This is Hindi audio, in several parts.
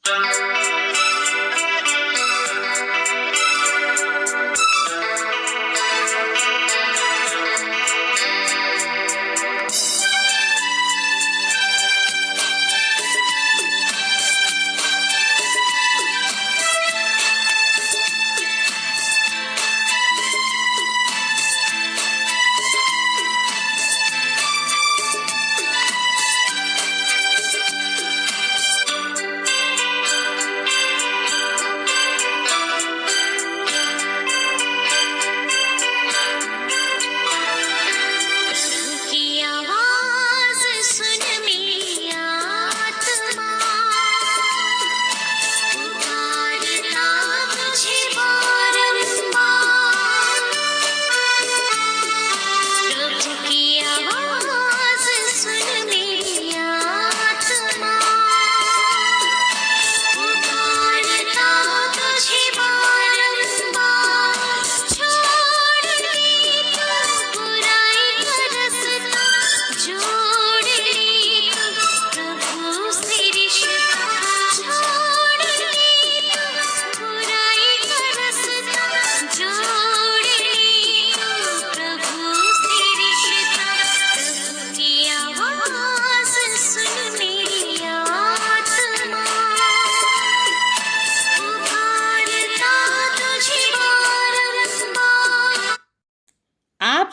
आप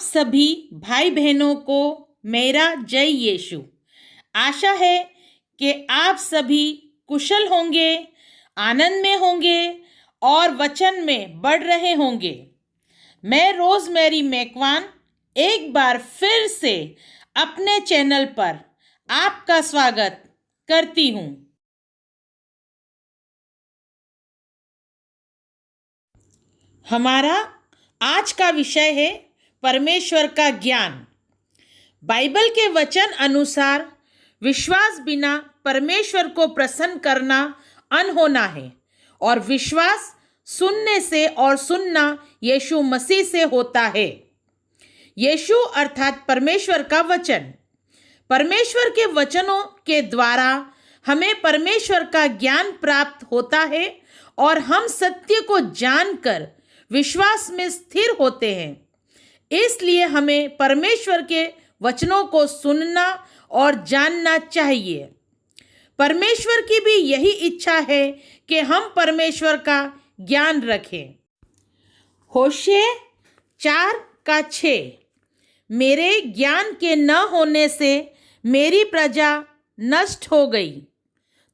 सभी भाई बहनों को मेरा जय यीशु। आशा है कि आप सभी कुशल होंगे, आनंद में होंगे और वचन में बढ़ रहे होंगे। मैं रोजमेरी मैकवान एक बार फिर से अपने चैनल पर आपका स्वागत करती हूँ। हमारा आज का विषय है परमेश्वर का ज्ञान। बाइबल के वचन अनुसार विश्वास बिना परमेश्वर को प्रसन्न करना अनहोना है और विश्वास सुनने से और सुनना यीशु मसीह से होता है। यीशु अर्थात परमेश्वर का वचन। परमेश्वर के वचनों के द्वारा हमें परमेश्वर का ज्ञान प्राप्त होता है और हम सत्य को जानकर विश्वास में स्थिर होते हैं। इसलिए हमें परमेश्वर के वचनों को सुनना और जानना चाहिए। परमेश्वर की भी यही इच्छा है कि हम परमेश्वर का ज्ञान रखें। होशे 4:6 मेरे ज्ञान के न होने से मेरी प्रजा नष्ट हो गई।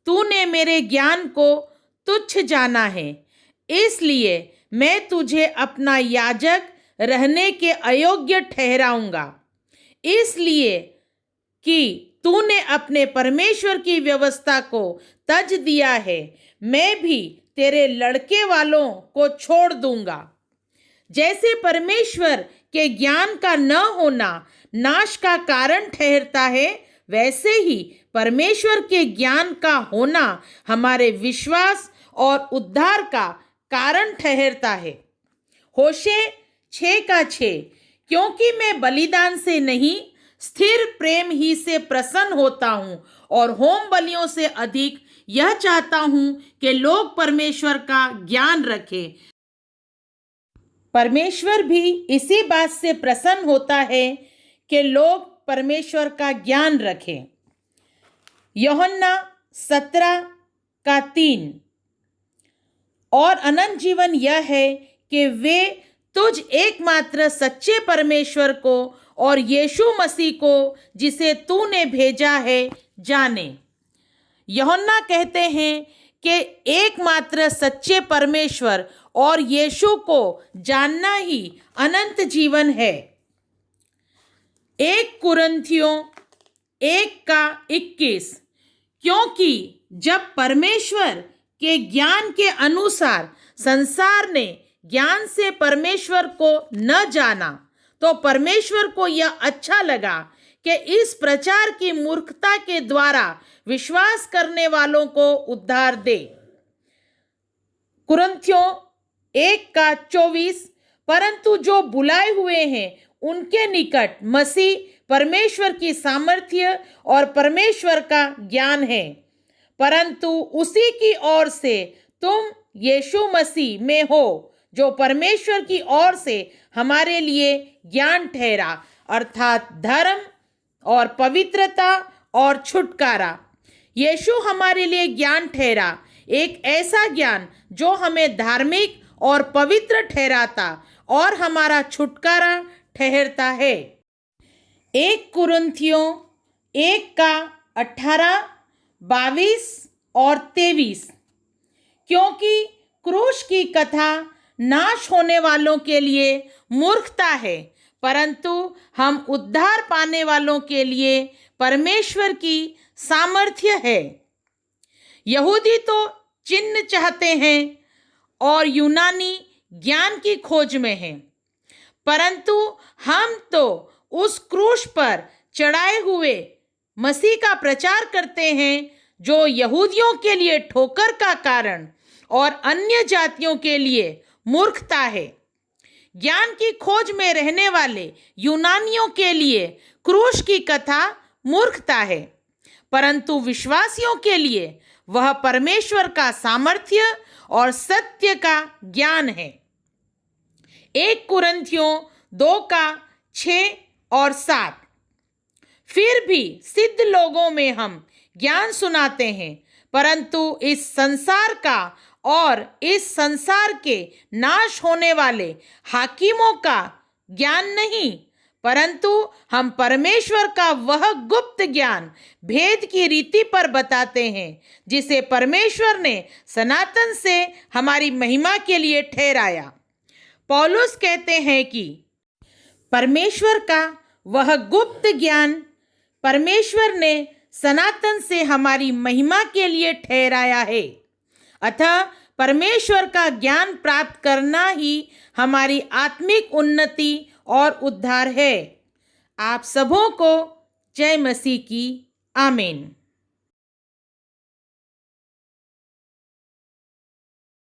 तूने मेरे ज्ञान को तुच्छ जाना है, इसलिए मैं तुझे अपना याजक रहने के अयोग्य ठहराऊंगा। इसलिए कि तूने अपने परमेश्वर की व्यवस्था को तज दिया है, मैं भी तेरे लड़के वालों को छोड़ दूंगा। जैसे परमेश्वर के ज्ञान का न होना नाश का कारण ठहरता है, वैसे ही परमेश्वर के ज्ञान का होना हमारे विश्वास और उद्धार का कारण ठहरता है। होशे 6:6 क्योंकि मैं बलिदान से नहीं स्थिर प्रेम ही से प्रसन्न होता हूँ और होम बलियों से अधिक यह चाहता हूँ कि लोग परमेश्वर का ज्ञान रखें। परमेश्वर भी इसी बात से प्रसन्न होता है कि लोग परमेश्वर का ज्ञान रखें। यूहन्ना 17:3 और अनंत जीवन यह है कि वे तुझ एकमात्र सच्चे परमेश्वर को और यीशु मसीह को जिसे तूने भेजा है जाने। यूहन्ना कहते हैं कि एकमात्र सच्चे परमेश्वर और यीशु को जानना ही अनंत जीवन है। 1 कुरिन्थियों 1:21 क्योंकि जब परमेश्वर के ज्ञान के अनुसार संसार ने ज्ञान से परमेश्वर को न जाना, तो परमेश्वर को यह अच्छा लगा कि इस प्रचार की मूर्खता के द्वारा विश्वास करने वालों को उद्धार दे। कुरिन्थियों 1:24 परंतु जो बुलाए हुए हैं उनके निकट मसीह परमेश्वर की सामर्थ्य और परमेश्वर का ज्ञान है। परंतु उसी की ओर से तुम यीशु मसीह में हो, जो परमेश्वर की ओर से हमारे लिए ज्ञान ठहरा, अर्थात धर्म और पवित्रता और छुटकारा। यीशु हमारे लिए ज्ञान ठहरा, एक ऐसा ज्ञान जो हमें धार्मिक और पवित्र ठहराता और हमारा छुटकारा ठहरता है। 1 कुरिन्थियों 1:18, 22 और 23। क्योंकि क्रूस की कथा नाश होने वालों के लिए मूर्खता है, परंतु हम उद्धार पाने वालों के लिए परमेश्वर की सामर्थ्य है। यहूदी तो चिन्ह चाहते हैं और यूनानी ज्ञान की खोज में हैं, परंतु हम तो उस क्रूस पर चढ़ाए हुए मसीह का प्रचार करते हैं, जो यहूदियों के लिए ठोकर का कारण और अन्य जातियों के लिए मूर्खता है। ज्ञान की खोज में रहने वाले यूनानियों के लिए क्रूस की कथा मूर्खता है, परंतु विश्वासियों के लिए वह परमेश्वर का सामर्थ्य और सत्य का ज्ञान है। 1 कुरिन्थियों 2:6 और 7। फिर भी सिद्ध लोगों में हम ज्ञान सुनाते हैं, परंतु इस संसार का और इस संसार के नाश होने वाले हाकिमों का ज्ञान नहीं, परंतु हम परमेश्वर का वह गुप्त ज्ञान भेद की रीति पर बताते हैं, जिसे परमेश्वर ने सनातन से हमारी महिमा के लिए ठहराया। पौलुस कहते हैं कि परमेश्वर का वह गुप्त ज्ञान परमेश्वर ने सनातन से हमारी महिमा के लिए ठहराया है। अतः परमेश्वर का ज्ञान प्राप्त करना ही हमारी आत्मिक उन्नति और उद्धार है। आप सबों को जय मसीह की आमीन।